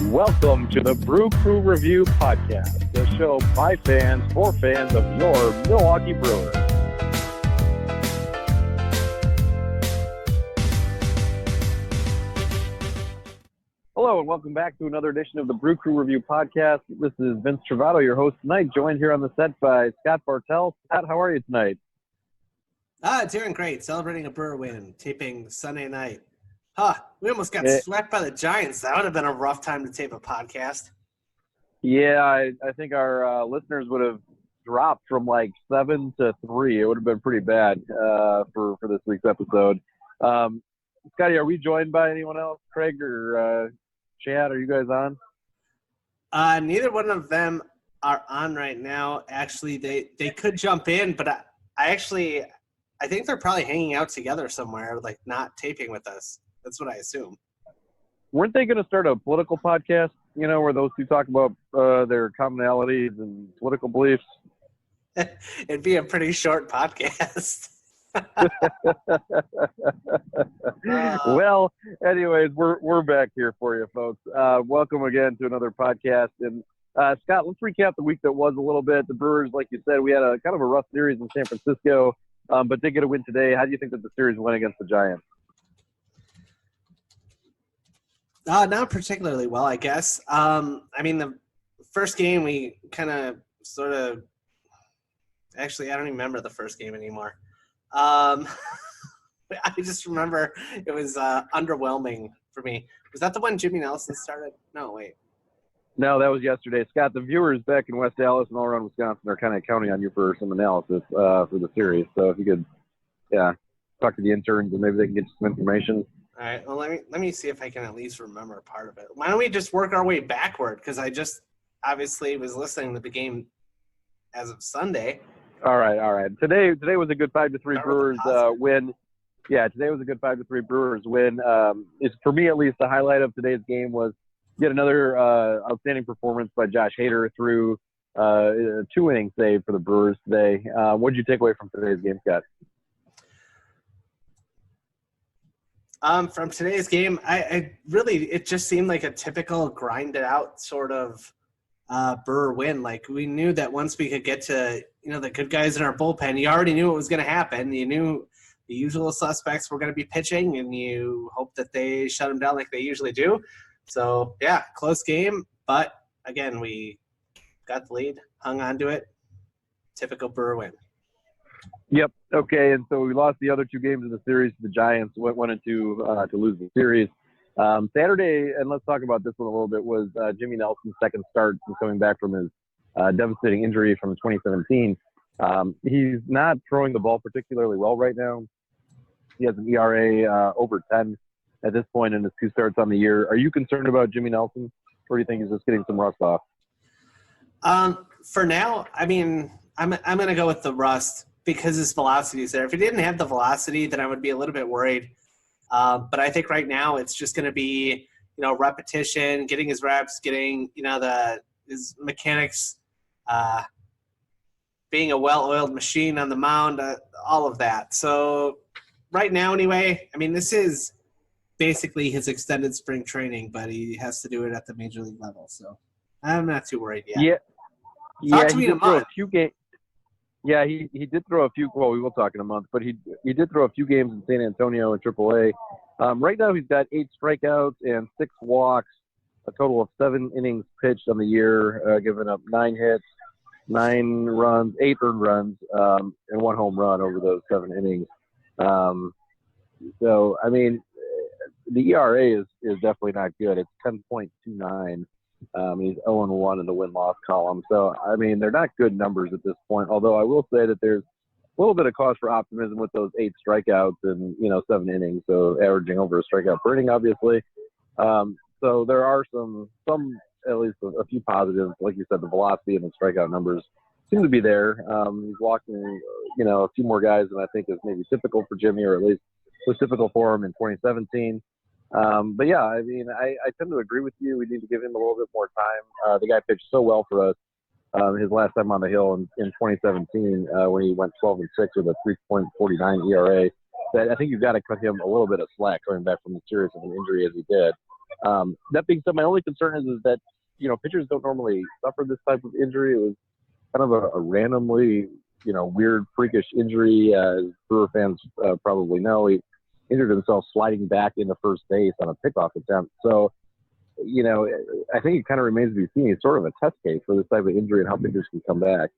Welcome to the Brew Crew Review Podcast, the show by fans for fans of your Milwaukee Brewers. Hello and welcome back to another edition of the Brew Crew Review Podcast. This is Vince Travato, your host tonight, joined here on the set by Scott Bartell. Scott, how are you tonight? Doing great. Celebrating a Brewer win, taping Sunday night. We almost got swept by the Giants. That would have been a rough time to tape a podcast. Yeah, I think our listeners would have dropped from like 7 to 3. It would have been pretty bad for this week's episode. Scotty, are we joined by anyone else? Craig or Chad, are you guys on? Neither one of them are on right now. Actually, they could jump in, but I think they're probably hanging out together somewhere, like not taping with us. That's what I assume. Weren't they going to start a political podcast, where those two talk about their commonalities and political beliefs? It'd be a pretty short podcast. Well, anyways, we're back here for you, folks. Welcome again to another podcast. And Scott, let's recap the week that was a little bit. The Brewers, like you said, we had a kind of a rough series in San Francisco, but did get a win today. How do you think that the series went against the Giants? Not particularly well, I guess. The first game we kind of actually, I don't even remember the first game anymore. I just remember it was underwhelming for me. Was that the one Jimmy Nelson started? No, wait. No, that was yesterday. Scott, the viewers back in West Dallas and all around Wisconsin are kind of counting on you for some analysis for the series. So if you could, talk to the interns and maybe they can get you some information. All right. Well, let me see if I can at least remember part of it. Why don't we just work our way backward? Because I just obviously was listening to the game as of Sunday. All right. Today was a good 5-3 Brewers win. Yeah, today was a good 5-3 Brewers win. It's for me at least the highlight of today's game was yet another outstanding performance by Josh Hader through a 2-inning save for the Brewers today. What did you take away from today's game, Scott? From today's game, it just seemed like a typical grinded out sort of Brewer win. Like we knew that once we could get to, the good guys in our bullpen, you already knew what was going to happen. You knew the usual suspects were going to be pitching and you hope that they shut them down like they usually do. So yeah, close game, but again, we got the lead, hung on to it. Typical Brewer win. Yep. Okay. And so we lost the other 2 games in the series to the Giants. Went into to lose the series. Saturday, and let's talk about this one a little bit, was Jimmy Nelson's second start since coming back from his devastating injury from 2017. He's not throwing the ball particularly well right now. He has an ERA over 10 at this point in his 2 starts on the year. Are you concerned about Jimmy Nelson, or do you think he's just getting some rust off? For now, I'm going to go with the rust because his velocity is there. If he didn't have the velocity, then I would be a little bit worried. But I think right now it's just going to be, repetition, getting his reps, getting, his mechanics, being a well-oiled machine on the mound, all of that. So right now anyway, this is basically his extended spring training, but he has to do it at the major league level. So I'm not too worried yet. Talk to me in a month. Yeah, he did throw a few. Well, we will talk in a month, but he did throw a few games in San Antonio in AAA. Right now, he's got 8 strikeouts and 6 walks, a total of 7 innings pitched on the year, giving up 9 hits, 9 runs, 8 earned runs, and 1 home run over those 7 innings. So the ERA is definitely not good. It's 10.29. He's 0-1 in the win-loss column. So, they're not good numbers at this point, although I will say that there's a little bit of cause for optimism with those 8 strikeouts and, 7 innings, so averaging over a strikeout per inning, obviously. So there are some at least a few positives. Like you said, the velocity and the strikeout numbers seem to be there. He's walking, a few more guys than I think is maybe typical for Jimmy, or at least was typical for him in 2017. But yeah, I tend to agree with you. We need to give him a little bit more time. The guy pitched so well for us his last time on the hill in 2017 when he went 12-6 with a 3.49 ERA. That I think you've got to cut him a little bit of slack coming back from as serious of an injury as he did. That being said, my only concern is that, pitchers don't normally suffer this type of injury. It was kind of a randomly, weird, freakish injury. As Brewer fans probably know, he injured himself sliding back into first base on a pickoff attempt. So, I think it kind of remains to be seen. It's sort of a test case for this type of injury and how pitchers can come back.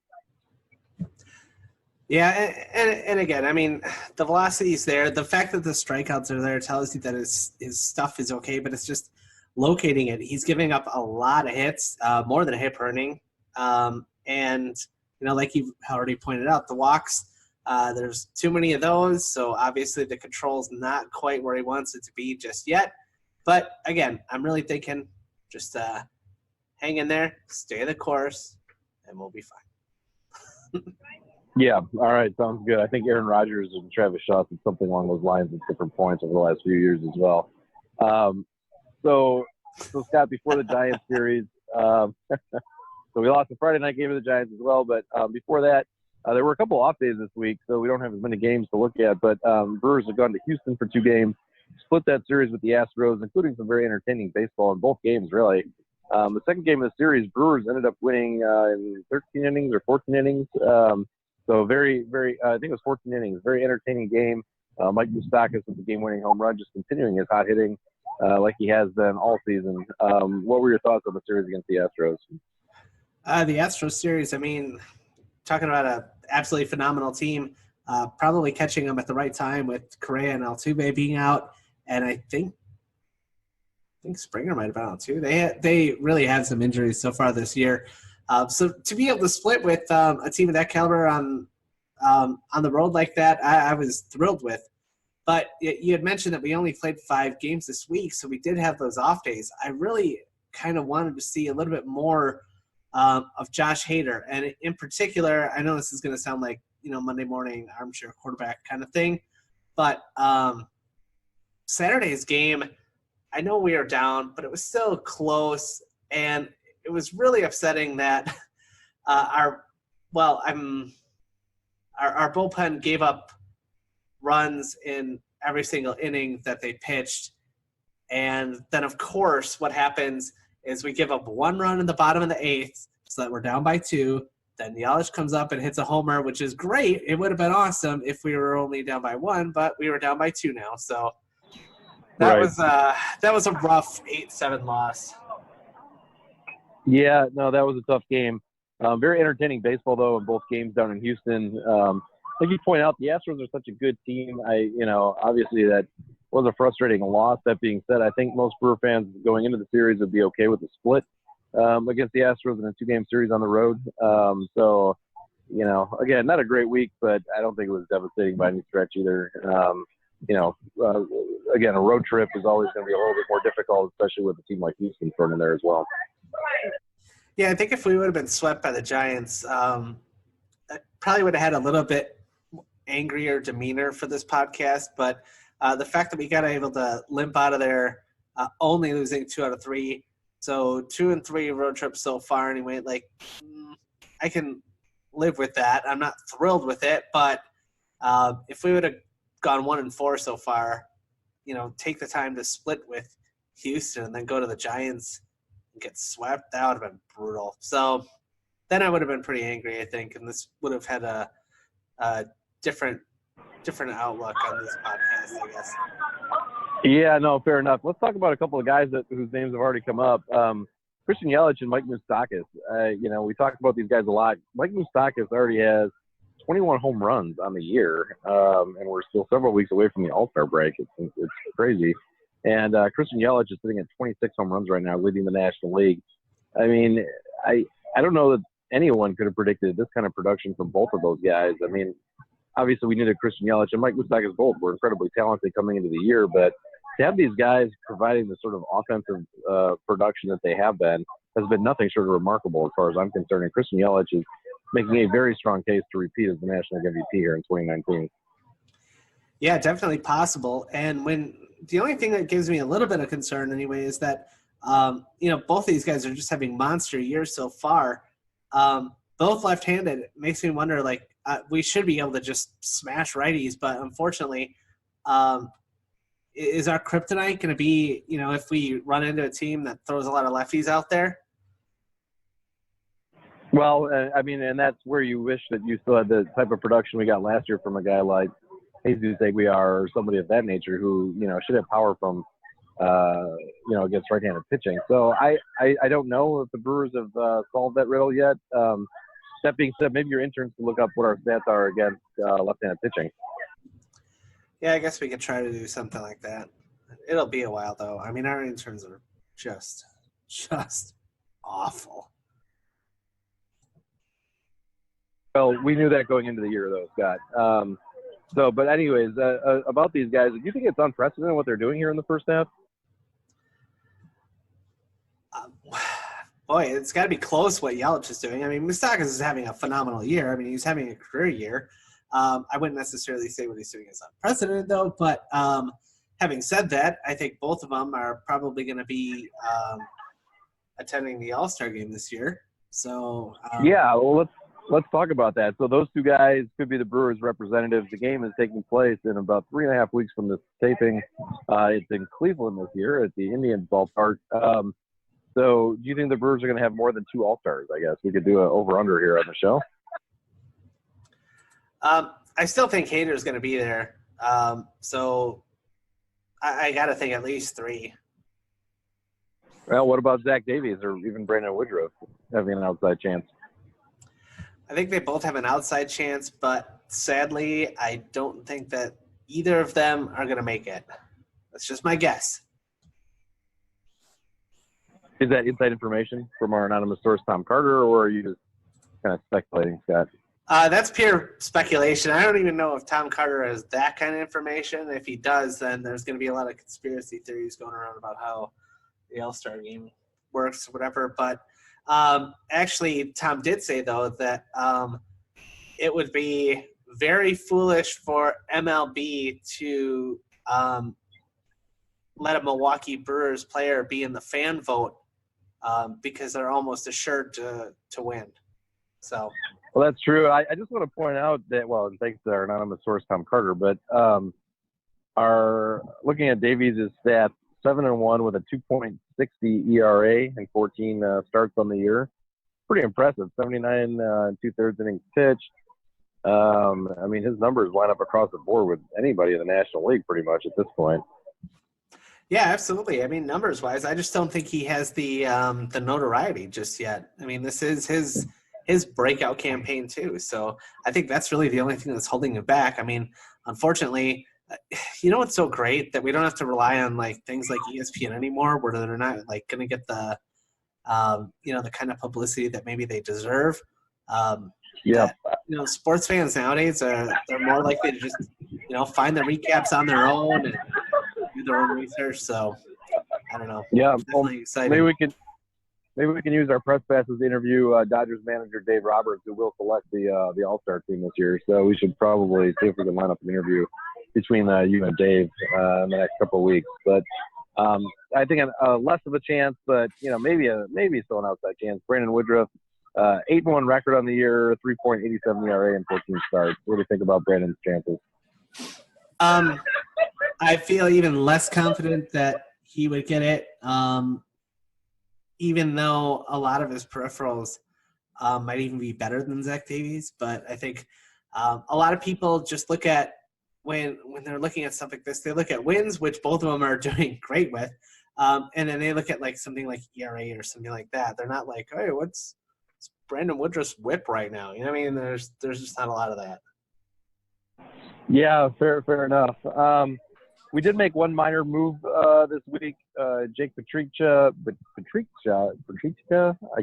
Yeah, and again, I mean, the velocity is there. The fact that the strikeouts are there tells you that his stuff is okay, but it's just locating it. He's giving up a lot of hits, more than a hit per inning. And, like you've already pointed out, the walks, there's too many of those, so obviously the control's not quite where he wants it to be just yet. But, again, I'm really thinking just hang in there, stay the course, and we'll be fine. Yeah, all right, sounds good. I think Aaron Rodgers and Travis Shaw said something along those lines at different points over the last few years as well. So Scott, before the Giants series, so we lost the Friday night game of the Giants as well, but before that, there were a couple off days this week, so we don't have as many games to look at, but Brewers have gone to Houston for 2 games, split that series with the Astros, including some very entertaining baseball in both games, really. The second game of the series, Brewers ended up winning in 13 innings or 14 innings. So very, very, I think it was 14 innings. Very entertaining game. Mike Moustakas with the game-winning home run, just continuing his hot hitting like he has been all season. What were your thoughts on the series against the Astros? The Astros series, I mean, talking about an absolutely phenomenal team, probably catching them at the right time with Correa and Altuve being out, and I think Springer might have been out too. They really had some injuries so far this year. So to be able to split with a team of that caliber on the road like that, I was thrilled with. But you had mentioned that we only played 5 games this week, so we did have those off days. I really kind of wanted to see a little bit more of Josh Hader. And in particular, I know this is going to sound like, Monday morning armchair quarterback kind of thing, but Saturday's game, I know we are down, but it was still close, and it was really upsetting that our bullpen gave up runs in every single inning that they pitched. And then, of course, what happens is we give up 1 run in the bottom of the 8th so that we're down by 2. Then Yelich comes up and hits a homer, which is great. It would have been awesome if we were only down by 1, but we were down by 2 now. So that was a rough 8-7 loss. Yeah, no, that was a tough game. Very entertaining baseball, though, in both games down in Houston. Like you point out, the Astros are such a good team. Obviously that was a frustrating loss. That being said, I think most Brewer fans going into the series would be okay with the split against the Astros in a 2-game series on the road. So, again, not a great week, but I don't think it was devastating by any stretch either. Again, a road trip is always going to be a little bit more difficult, especially with a team like Houston thrown in there as well. Yeah, I think if we would have been swept by the Giants, I probably would have had a little bit angrier demeanor for this podcast. But the fact that we got able to limp out of there, only losing 2 out of 3, so 2 and 3 road trips so far anyway, I can live with that. I'm not thrilled with it, but if we would have gone 1 and 4 so far, take the time to split with Houston and then go to the Giants and get swept, that would have been brutal. So then I would have been pretty angry, I think, and this would have had a different outlook on this podcast, I guess. Yeah, no, fair enough. Let's talk about a couple of guys whose names have already come up. Christian Yelich and Mike Moustakas. We talk about these guys a lot. Mike Moustakas already has 21 home runs on the year, and we're still several weeks away from the All-Star break. It's crazy. And Christian Yelich is sitting at 26 home runs right now, leading the National League. I mean, I don't know that anyone could have predicted this kind of production from both of those guys. I mean, obviously we knew that Christian Yelich and Mike Moustakas both were incredibly talented coming into the year, but to have these guys providing the sort of offensive production that they have been has been nothing short of remarkable as far as I'm concerned. And Christian Yelich is making a very strong case to repeat as the National League MVP here in 2019. Yeah, definitely possible. And the only thing that gives me a little bit of concern anyway is that, both these guys are just having monster years so far. Both left-handed. It makes me wonder, we should be able to just smash righties, but unfortunately, is our kryptonite going to be, if we run into a team that throws a lot of lefties out there? Well, I mean, and that's where you wish that you still had the type of production we got last year from a guy like Jesus Aguiar or somebody of that nature who, should have power from, against right-handed pitching. So I don't know if the Brewers have solved that riddle yet. That being said, maybe your interns can look up what our stats are against left-handed pitching. Yeah, I guess we could try to do something like that. It'll be a while, though. I mean, our interns are just awful. Well, we knew that going into the year, though, Scott. But anyways, about these guys, do you think it's unprecedented what they're doing here in the first half? Boy, it's got to be close what Yelich is doing. I mean, Moustakas is having a phenomenal year. I mean, he's having a career year. I wouldn't necessarily say what he's doing is unprecedented, though. But having said that, I think both of them are probably going to be attending the All-Star game this year. So yeah, well, let's talk about that. So those two guys could be the Brewers representatives. The game is taking place in about 3.5 weeks from this taping. It's in Cleveland this year at the Indians ballpark. So do you think the Brewers are going to have more than 2 All-Stars, I guess? We could do an over-under here on the show. I still think Hader's going to be there. So I got to think at least 3. Well, what about Zach Davies or even Brandon Woodruff having an outside chance? I think they both have an outside chance, but sadly, I don't think that either of them are going to make it. That's just my guess. Is that inside information from our anonymous source, Tom Carter, or are you just kind of speculating, Scott? That's pure speculation. I don't even know if Tom Carter has that kind of information. If he does, then there's going to be a lot of conspiracy theories going around about how the All-Star game works or whatever. But actually, Tom did say, though, that it would be very foolish for MLB to let a Milwaukee Brewers player be in the fan vote because they're almost assured to win. So, well, that's true. I just want to point out that, well, and thanks to our anonymous source, Tom Carter, but looking at Davies' stats, 7-1 with a 2.60 ERA and 14 starts on the year. Pretty impressive. 79 2/3 innings pitched. I mean, his numbers line up across the board with anybody in the National League pretty much at this point. Yeah, absolutely. I mean, numbers-wise, I just don't think he has the notoriety just yet. I mean, this is his breakout campaign too. So I think that's really the only thing that's holding him back. I mean, unfortunately, what's so great that we don't have to rely on like things like ESPN anymore, where they're not like going to get the the kind of publicity that maybe they deserve. Sports fans nowadays they're more likely to just find the recaps on their own and do their own research. So I don't know. Yeah, exciting. Maybe we can use our press passes to interview Dodgers manager Dave Roberts, who will select the All-Star team this year. So we should probably see if we can line up an interview between you and Dave in the next couple of weeks. But I think less of a chance, but maybe still an outside chance. Brandon Woodruff, 8-1 record on the year, 3.87 ERA and 14 starts. What do you think about Brandon's chances? I feel even less confident that he would get it, even though a lot of his peripherals might even be better than Zach Davies. But I think a lot of people just look at when they're looking at stuff like this, they look at wins, which both of them are doing great with, and then they look at like something like ERA or something like that. They're not like, hey, what's Brandon Woodruff's whip right now? You know what I mean? There's just not a lot of that. Yeah, fair enough. We did make one minor move this week. Jake Patricia, I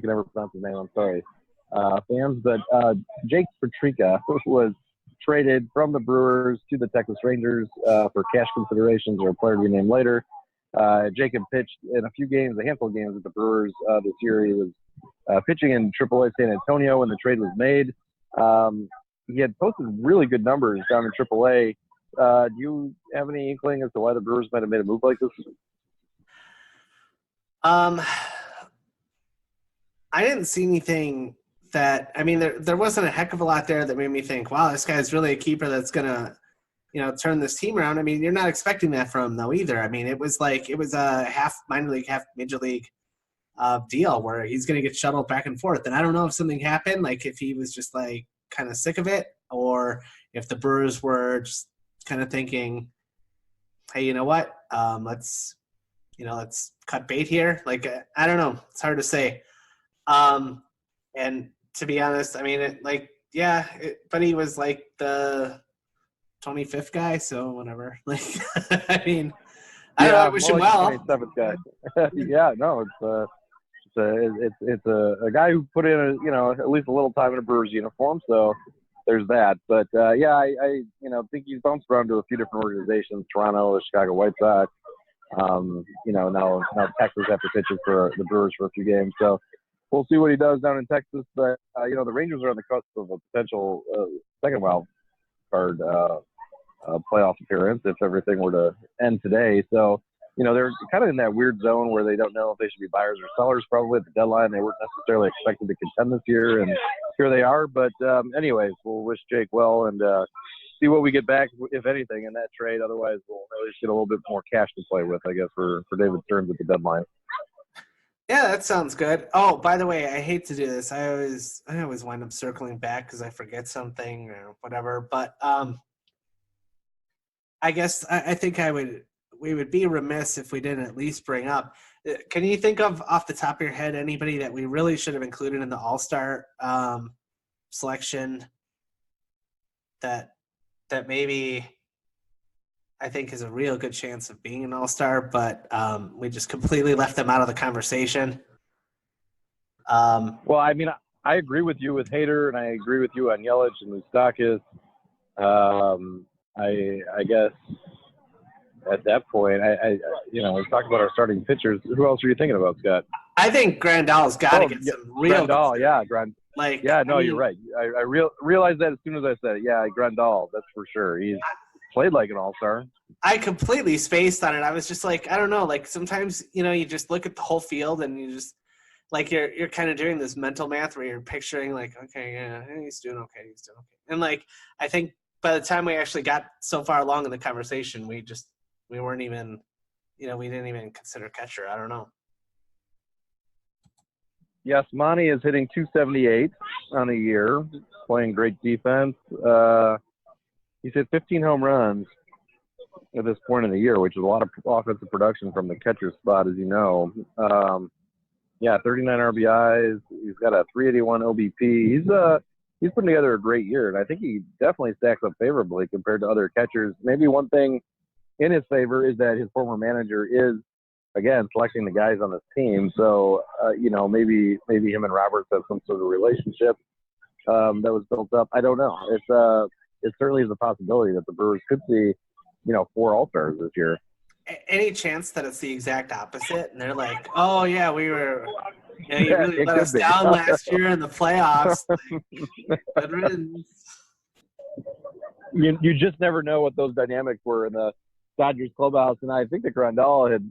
can never pronounce his name, I'm sorry, fans. But Jake Patricia was traded from the Brewers to the Texas Rangers for cash considerations or a player to be named later. Jacob pitched in a handful of games with the Brewers this year. He was pitching in AAA San Antonio when the trade was made. He had posted really good numbers down in AAA. Do you have any inkling as to why the Brewers might have made a move like this? I didn't see anything that – I mean, there wasn't a heck of a lot there that made me think, wow, this guy's really a keeper that's going to turn this team around. I mean, you're not expecting that from him, though, either. I mean, it was a half minor league, half major league deal where he's going to get shuttled back and forth. And I don't know if something happened, like if he was just like kind of sick of it, or if the Brewers were just kind of thinking, hey, you know what? Let's cut bait here. Like, I don't know. It's hard to say. And to be honest, I mean, but he was like the 25th guy, so whatever. Like, I mean, I wish him well. 27th guy. Yeah, no, it's a guy who put in at least a little time in a Brewers uniform, so there's that. But I think he's bounced around to a few different organizations: Toronto, the Chicago White Sox. Now Texas after pitching for the Brewers for a few games, so we'll see what he does down in Texas. But the Rangers are on the cusp of a potential second wild card playoff appearance if everything were to end today. So they're kind of in that weird zone where they don't know if they should be buyers or sellers. Probably at the deadline, they weren't necessarily expected to contend this year, and here they are. But anyways, we'll wish Jake well and see what we get back, if anything, in that trade. Otherwise, we'll at least get a little bit more cash to play with, I guess, for David Stearns at the deadline. Yeah, that sounds good. Oh, by the way, I hate to do this. I always wind up circling back because I forget something or whatever. But I guess I think we would be remiss if we didn't at least bring up. Can you think of, off the top of your head, anybody that we really should have included in the All-Star selection that maybe I think is a real good chance of being an All-Star, but we just completely left them out of the conversation? Well, I mean, I agree with you with Hader, and I agree with you on Yelich and Moustakis. I guess at that point, we talked about our starting pitchers. Who else are you thinking about, Scott? I think Grandal's got to get some real. Grandal, you're right. I realized that as soon as I said it. Yeah, Grandal, that's for sure. He's played like an all-star. I completely spaced on it. I was just like, I don't know. Like sometimes, you just look at the whole field and you just like you're kind of doing this mental math where you're picturing like, okay, yeah, he's doing okay. And like I think by the time we actually got so far along in the conversation, we weren't even, we didn't even consider catcher. I don't know. Yes, Monty is hitting 278 on the year, playing great defense. He's hit 15 home runs at this point in the year, which is a lot of offensive production from the catcher spot, as you know. 39 RBIs. He's got a 381 OBP. He's putting together a great year, and I think he definitely stacks up favorably compared to other catchers. Maybe one thing in his favor is that his former manager is, again, selecting the guys on this team. So, maybe him and Roberts have some sort of relationship that was built up. I don't know. It certainly is a possibility that the Brewers could see, 4 All-Stars this year. Any chance that it's the exact opposite? And they're like, oh, yeah, we were – you really let us down last year in the playoffs. Good riddance. You just never know what those dynamics were in the Dodgers clubhouse, and I think that Grandal had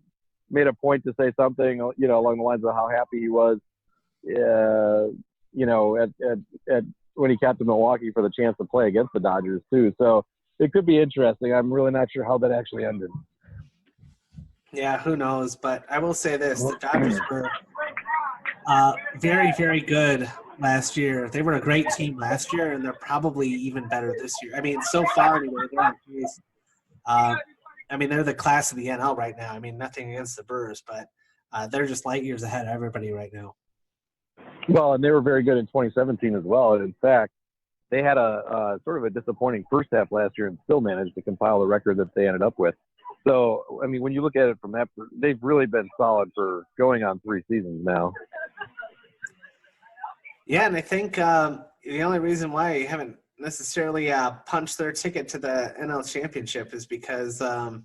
made a point to say something, along the lines of how happy he was, at when he captained Milwaukee for the chance to play against the Dodgers too. So it could be interesting. I'm really not sure how that actually ended. Yeah, who knows? But I will say this: the Dodgers were very, very good last year. They were a great team last year, and they're probably even better this year. I mean, so far anyway, they're on pace. They're the class of the NL right now. I mean, nothing against the Brewers, but they're just light years ahead of everybody right now. Well, and they were very good in 2017 as well. And in fact, they had a sort of a disappointing first half last year and still managed to compile the record that they ended up with. So, I mean, when you look at it from that, they've really been solid for going on 3 seasons now. Yeah, and I think the only reason why you haven't necessarily punched their ticket to the NL Championship is because, the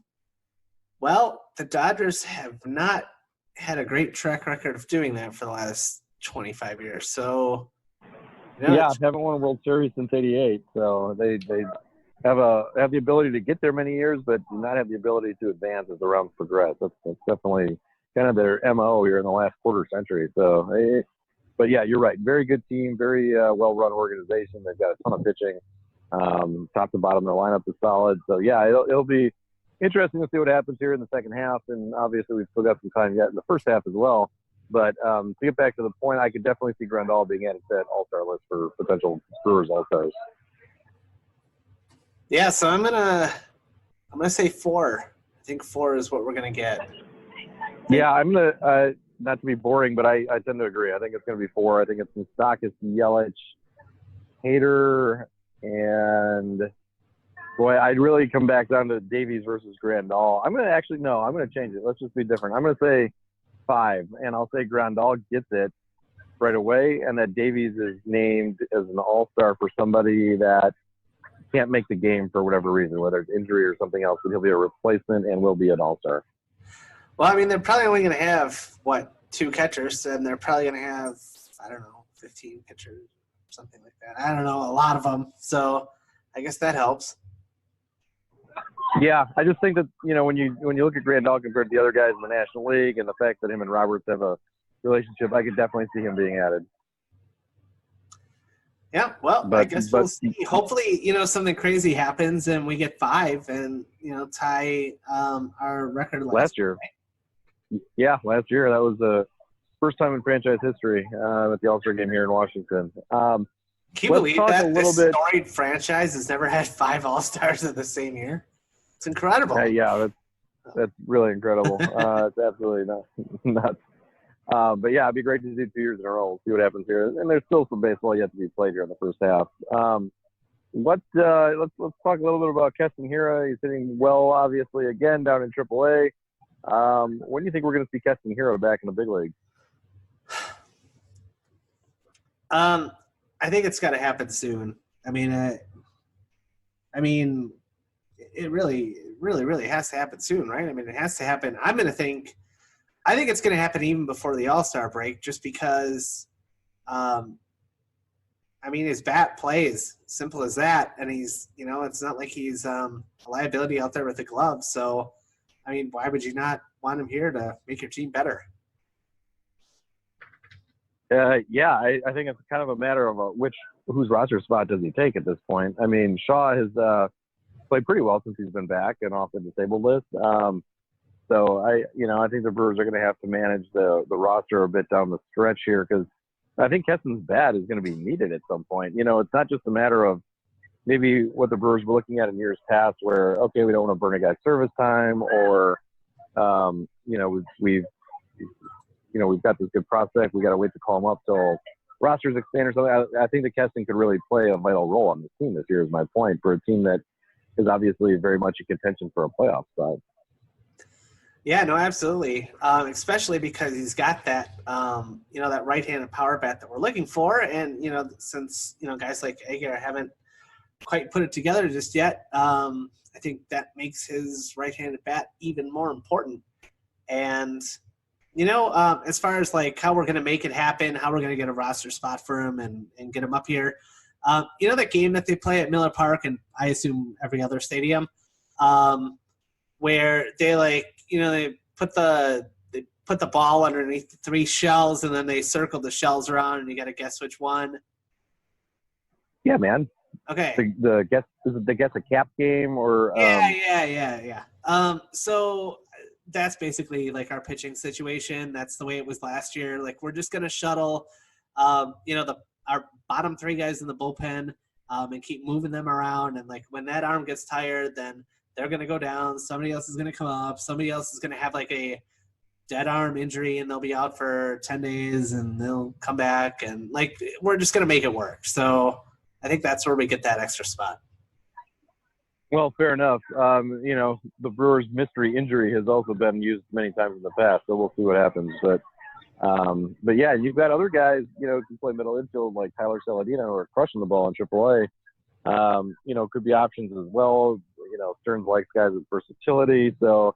Dodgers have not had a great track record of doing that for the last 25 years. So, haven't won a World Series since '88. So they have the ability to get there many years, but do not have the ability to advance as the rounds progress. That's definitely kind of their MO here in the last quarter century. So, but yeah, you're right. Very good team, very well-run organization. They've got a ton of pitching. Top to bottom, the lineup is solid. So, yeah, it'll be interesting to see what happens here in the second half. And obviously, we've still got some time yet in the first half as well. But to get back to the point, I could definitely see Grandal being added to that all-star list for potential Brewers all-stars. Yeah, so I'm gonna say 4. I think 4 is what we're gonna get. Yeah, I'm gonna not to be boring, but I tend to agree. I think it's gonna be 4. I think it's Moustakas, Yelich, Hader, and boy, I'd really come back down to Davies versus Grandal. I'm gonna change it. Let's just be different. I'm gonna say 5, and I'll say Grandal gets it right away, and that Davies is named as an all-star for somebody that can't make the game for whatever reason, whether it's injury or something else, but he'll be a replacement and will be an all-star. Well, I mean, they're probably only going to have, 2 catchers, and they're probably going to have, 15 pitchers, something like that. I don't know, a lot of them. So I guess that helps. Yeah, I just think that, when you look at Grandal compared to the other guys in the National League and the fact that him and Roberts have a relationship, I could definitely see him being added. Yeah, well, I guess we'll see. Hopefully, something crazy happens and we get 5 and, tie our record last year. Right? Yeah, last year. That was the first time in franchise history at the All-Star game here in Washington. Can you believe that this storied franchise has never had 5 All-Stars in the same year? It's incredible. Yeah, that's really incredible. It's absolutely nuts. But yeah, it'd be great to do 2 years in a row. We'll see what happens here. And there's still some baseball yet to be played here in the first half. Let's talk a little bit about Keston Hiura. He's hitting well, obviously, again down in AAA. When do you think we're going to see Keston Hiura back in the big league? I think it's got to happen soon. I mean, it really has to happen soon, right? I mean, it has to happen. I think it's going to happen even before the All-Star break, just because, his bat plays, simple as that, and he's, it's not like he's a liability out there with the glove. So, why would you not want him here to make your team better? I think it's kind of a matter of whose roster spot does he take at this point. I mean, Shaw has played pretty well since he's been back and off the disabled list. So I think the Brewers are going to have to manage the roster a bit down the stretch here, because I think Keston's bat is going to be needed at some point. It's not just a matter of maybe what the Brewers were looking at in years past, where okay, we don't want to burn a guy's service time, or we've got this good prospect, we got to wait to call him up till rosters expand or something. I think that Keston could really play a vital role on this team this year. Is my point, for a team that is obviously very much in contention for a playoff spot. Yeah, no, absolutely. Especially because he's got that, that right-handed power bat that we're looking for. And, since, guys like Aguirre haven't quite put it together just yet, I think that makes his right-handed bat even more important. And, as far as like how we're going to make it happen, how we're going to get a roster spot for him and get him up here, that game that they play at Miller Park and I assume every other stadium, where they they put the ball underneath the 3 shells and then they circle the shells around and you got to guess which one. Yeah, man. Okay. The guess a cap game or Yeah. So that's basically like our pitching situation. That's the way it was last year. Like we're just gonna shuttle, our bottom 3 guys in the bullpen, and keep moving them around. And like when that arm gets tired, then they're going to go down. Somebody else is going to come up. Somebody else is going to have like a dead arm injury and they'll be out for 10 days and they'll come back. And like, we're just going to make it work. So I think that's where we get that extra spot. Well, fair enough. The Brewers' mystery injury has also been used many times in the past, so we'll see what happens. But yeah, you've got other guys, who can play middle infield like Tyler Saladino who are crushing the ball in AAA. Could be options as well. Stearns likes guys with versatility, so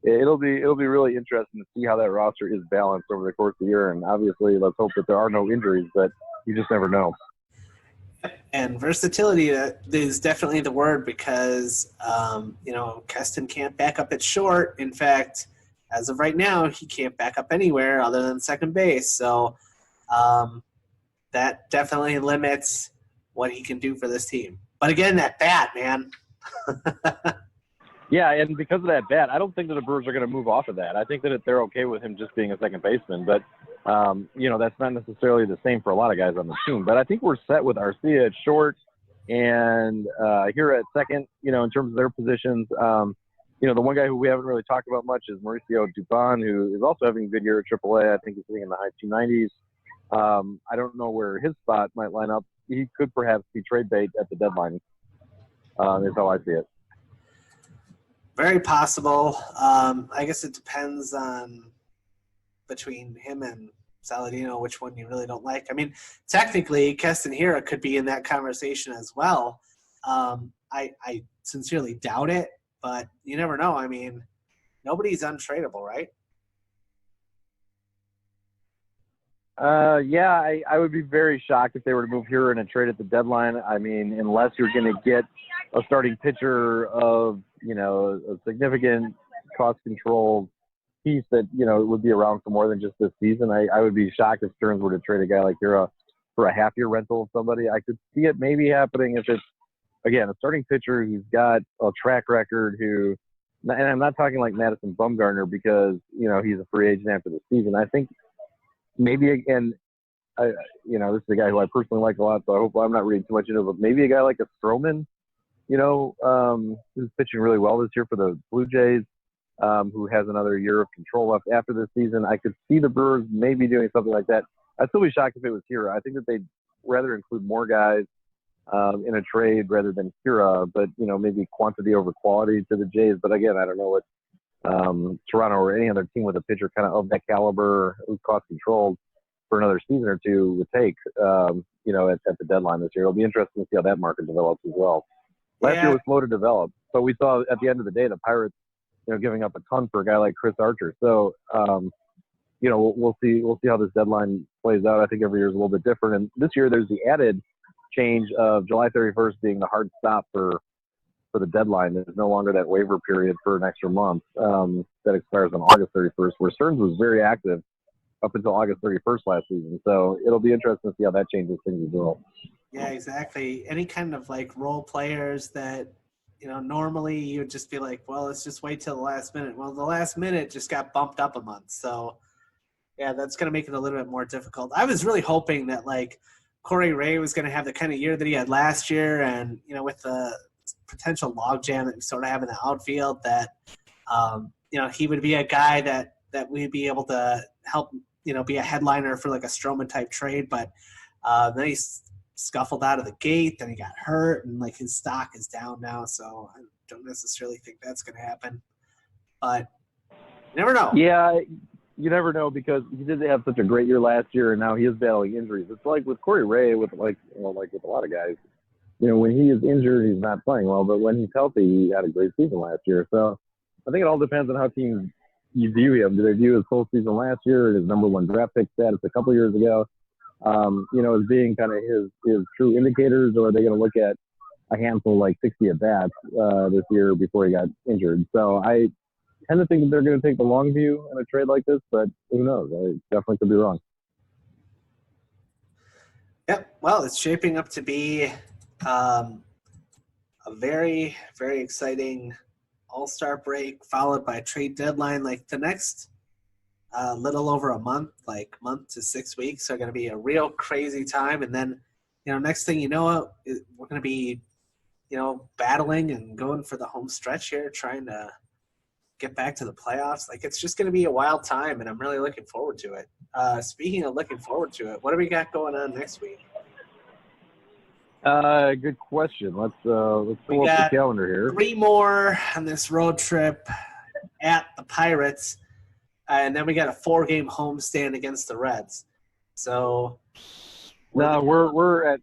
it'll be really interesting to see how that roster is balanced over the course of the year. And obviously, let's hope that there are no injuries, but you just never know. And versatility is definitely the word because Keston can't back up at short. In fact, as of right now, he can't back up anywhere other than second base. So that definitely limits what he can do for this team. But again, that bat, man. Yeah, and because of that bat, I don't think that the Brewers are going to move off of that. I think that they're okay with him just being a second baseman, but that's not necessarily the same for a lot of guys on the team. But I think we're set with Arcia at short and here at second. In terms of their positions, the one guy who we haven't really talked about much is Mauricio Dubon, who is also having a good year at AAA. I think he's sitting in the high 290s. I don't know where his spot might line up. He could perhaps be trade bait at the deadline. Is how I see it. Very possible. I guess it depends on between him and Saladino, which one you really don't like. I mean, technically, Castanheira could be in that conversation as well. I sincerely doubt it, but you never know. I mean, nobody's untradeable, right? I would be very shocked if they were to move here in a trade at the deadline. I mean, unless you're going to get a starting pitcher of, a significant cost control piece that, would be around for more than just this season. I would be shocked if Stearns were to trade a guy like Hira for a half-year rental of somebody. I could see it maybe happening if it's, again, a starting pitcher who's got a track record and I'm not talking like Madison Bumgarner because, he's a free agent after the season. I think maybe, again, this is a guy who I personally like a lot, so I hope I'm not reading too much into it, but maybe a guy like a Stroman, who's pitching really well this year for the Blue Jays, who has another year of control left after this season. I could see the Brewers maybe doing something like that. I'd still be shocked if it was Hira. I think that they'd rather include more guys in a trade rather than Hira, but, maybe quantity over quality to the Jays. But again, I don't know what Toronto or any other team with a pitcher kind of that caliber who's cost controlled for another season or two would take, at the deadline this year. It'll be interesting to see how that market develops as well. Last year was slow to develop, but we saw at the end of the day the Pirates, giving up a ton for a guy like Chris Archer. So, we'll see how this deadline plays out. I think every year is a little bit different, and this year there's the added change of July 31st being the hard stop for the deadline. There's no longer that waiver period for an extra month that expires on August 31st, where Stearns was very active up until August 31st last season. So it'll be interesting to see how that changes things as well. Yeah, exactly. Any kind of like role players that, normally you would just be like, well, let's just wait till the last minute. Well, the last minute just got bumped up a month. So, yeah, that's going to make it a little bit more difficult. I was really hoping that, like, Corey Ray was going to have the kind of year that he had last year and, with the potential logjam that we sort of have in the outfield that, he would be a guy that we'd be able to help, be a headliner for like a Stroman-type trade. But then he scuffled out of the gate, then he got hurt, and like his stock is down now, so I don't necessarily think that's going to happen. But you never know. Yeah, you never know because he did have such a great year last year, and now he is battling injuries. It's like with Corey Ray, with with a lot of guys. When he is injured, he's not playing well, but when he's healthy, he had a great season last year. So I think it all depends on how teams you view him. Do they view his full season last year, his number one draft pick status a couple years ago? As being kind of his true indicators, or are they going to look at a handful like 60 at bats this year before he got injured? So I tend to think that they're going to take the long view in a trade like this, but who knows? I definitely could be wrong. Yep. Well, it's shaping up to be a very, very exciting All-Star break followed by a trade deadline. Like the next little over a month, like month to 6 weeks, are going to be a real crazy time. And then, next thing you know, we're going to be, battling and going for the home stretch here, trying to get back to the playoffs. Like, it's just going to be a wild time, and I'm really looking forward to it. Speaking of looking forward to it, what do we got going on next week? Good question. Let's pull up the calendar here. 3 more on this road trip at the Pirates. And then we got a 4-game homestand against the Reds. So no, we're at.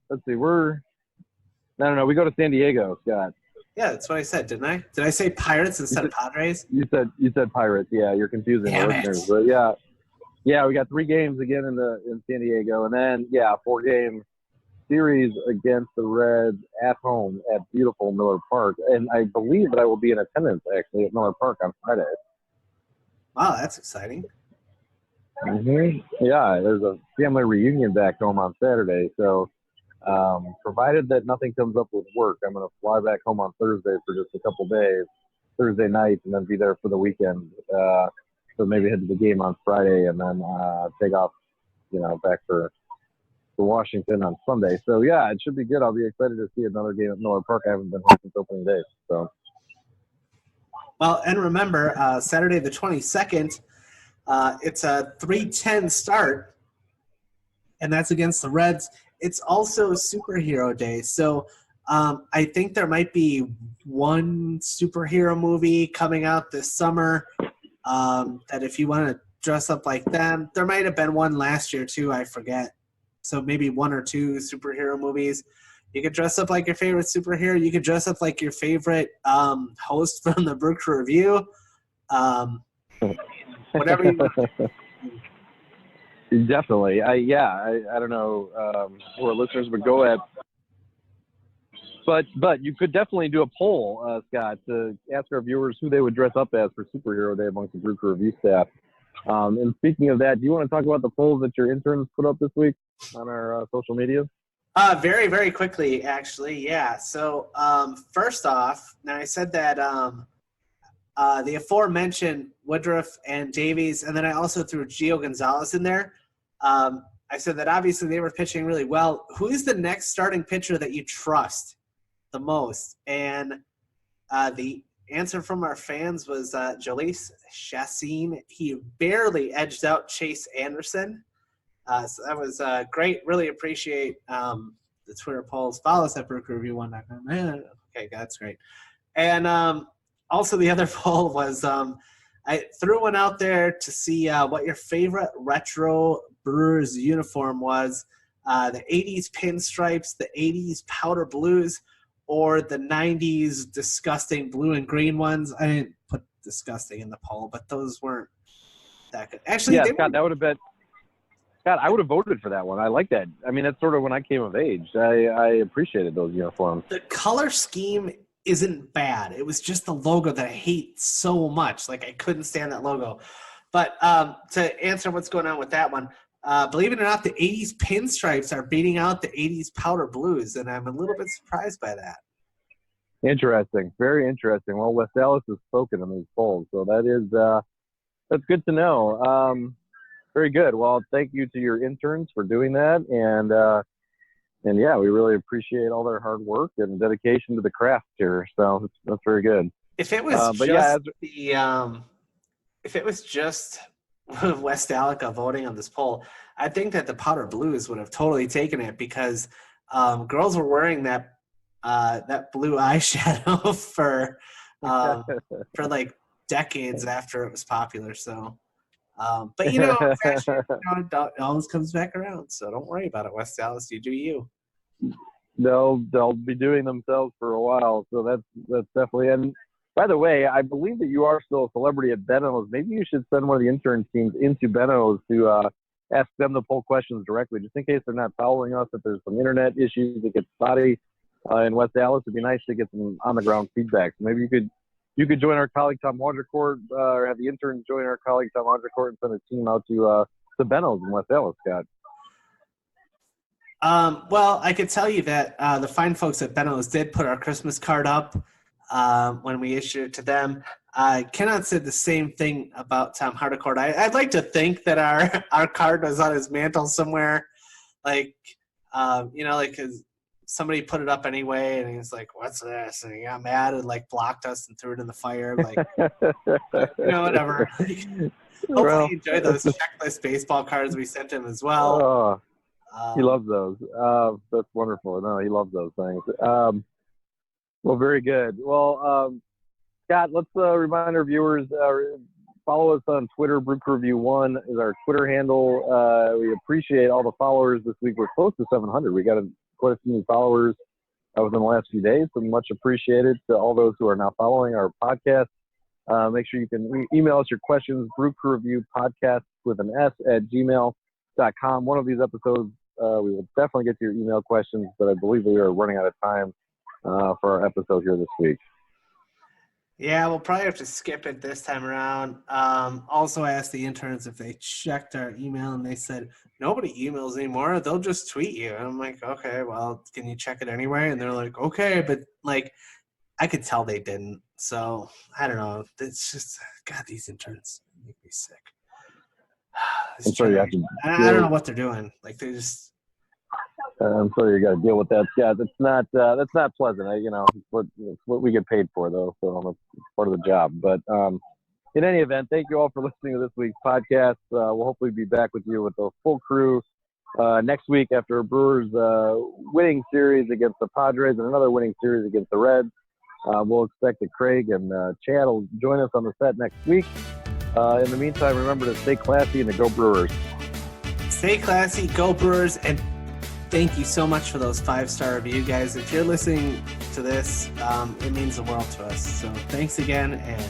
Let's see. No. We go to San Diego, Scott. Yeah, that's what I said, didn't I? Did I say Pirates instead of Padres? You said Pirates. Yeah, you're confusing the listeners. But yeah, we got 3 games again in San Diego, and then 4-game series against the Reds at home at beautiful Miller Park, and I believe that I will be in attendance actually at Miller Park on Friday. Wow, that's exciting. Mm-hmm. Yeah, there's a family reunion back home on Saturday, so Provided that nothing comes up with work, I'm going to fly back home on Thursday for just a couple days, Thursday night, and then be there for the weekend. So maybe head to the game on Friday and then take off, back for Washington on Sunday. So, yeah, it should be good. I'll be excited to see another game at Miller Park. I haven't been home since opening day. So. Well, and remember, Saturday the 22nd, it's a 3:10 start, and that's against the Reds. It's also Superhero Day, so I think there might be one superhero movie coming out this summer that if you want to dress up like them, there might have been one last year too, I forget. So maybe one or two superhero movies. You could dress up like your favorite superhero. You could dress up like your favorite host from the Brewer Review. Whatever you want. Definitely. I don't know who our listeners would go at. But you could definitely do a poll, Scott, to ask our viewers who they would dress up as for Superhero Day amongst the Brewer Review staff. And speaking of that, do you want to talk about the polls that your interns put up this week on our social media? Very, very quickly, actually, yeah. So first off, now I said that the aforementioned Woodruff and Davies, and then I also threw Gio Gonzalez in there. I said that obviously they were pitching really well. Who is the next starting pitcher that you trust the most? And the answer from our fans was Jalees Chassin. He barely edged out Chase Anderson. So that was great. Really appreciate the Twitter polls. Follow us at BrewerReview1.com. Okay, that's great. And also the other poll was I threw one out there to see what your favorite retro Brewers uniform was. The 80s pinstripes, the 80s powder blues, or the 90s disgusting blue and green ones. I didn't put disgusting in the poll, but those weren't that good. Actually, yeah, Scott, that would have been – Scott, I would have voted for that one. I like that. I mean, that's sort of when I came of age. I appreciated those uniforms. The color scheme isn't bad. It was just the logo that I hate so much. Like, I couldn't stand that logo. But to answer what's going on with that one, believe it or not, the 80s pinstripes are beating out the 80s powder blues, and I'm a little bit surprised by that. Interesting. Very interesting. Well, West Dallas has spoken in these polls, so that's good to know. Very good. Well, thank you to your interns for doing that, and yeah, we really appreciate all their hard work and dedication to the craft here. So that's very good. If it was if it was just West Dallas voting on this poll, I think that the powder blues would have totally taken it because girls were wearing that blue eyeshadow for like decades after it was popular. So. But, fashion, it always comes back around, so don't worry about it, West Dallas. You do you. They'll be doing themselves for a while, so that's definitely. And by the way, I believe that you are still a celebrity at Benno's. Maybe you should send one of the intern teams into Benno's to ask them the poll questions directly, just in case they're not following us. If there's some internet issues that get spotty in West Dallas, it'd be nice to get some on-the-ground feedback. So maybe you could join our colleague Tom Wondercourt, or have the interns join our colleague Tom Wondercourt and send a team out to Benno's in West Dallas, Scott. Well, I could tell you that the fine folks at Benno's did put our Christmas card up when we issued it to them. I cannot say the same thing about Tom Hardicourt. I'd like to think that our card was on his mantle somewhere, like because somebody put it up anyway, and he was like, "What's this?" And he got mad and blocked us and threw it in the fire. Whatever. Hopefully, he enjoyed those checklist baseball cards we sent him as well. Oh, he loves those. That's wonderful. No, he loves those things. Well, very good. Well, Scott, let's remind our viewers. Follow us on Twitter. Brewer Review 1 is our Twitter handle. We appreciate all the followers this week. We're close to 700. We got quite a few new followers within the last few days, so much appreciated to all those who are now following our podcast. Make sure you can email us your questions, brewcrewreviewpodcast with an S at gmail.com. One of these episodes, we will definitely get to your email questions, but I believe we are running out of time for our episode here this week. Yeah, we'll probably have to skip it this time around. Also, I asked the interns if they checked our email, and they said nobody emails anymore. They'll just tweet you. And I'm like, okay, well, can you check it anyway? And they're like, okay, but like, I could tell they didn't. So I don't know. It's just, God, these interns make me sick. I'm sorry you have to. I don't know what they're doing. Like they just. I'm sorry you got to deal with that. Yeah, that's not pleasant. It's what we get paid for, though, so it's part of the job. But in any event, thank you all for listening to this week's podcast. We'll hopefully be back with you with the full crew next week after a Brewers winning series against the Padres and another winning series against the Reds. We'll expect that Craig and Chad will join us on the set next week. In the meantime, remember to stay classy and to go Brewers. Stay classy, go Brewers, and thank you so much for those 5-star review, guys. If you're listening to this, it means the world to us. So thanks again, and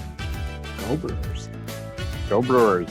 go Brewers. Go Brewers.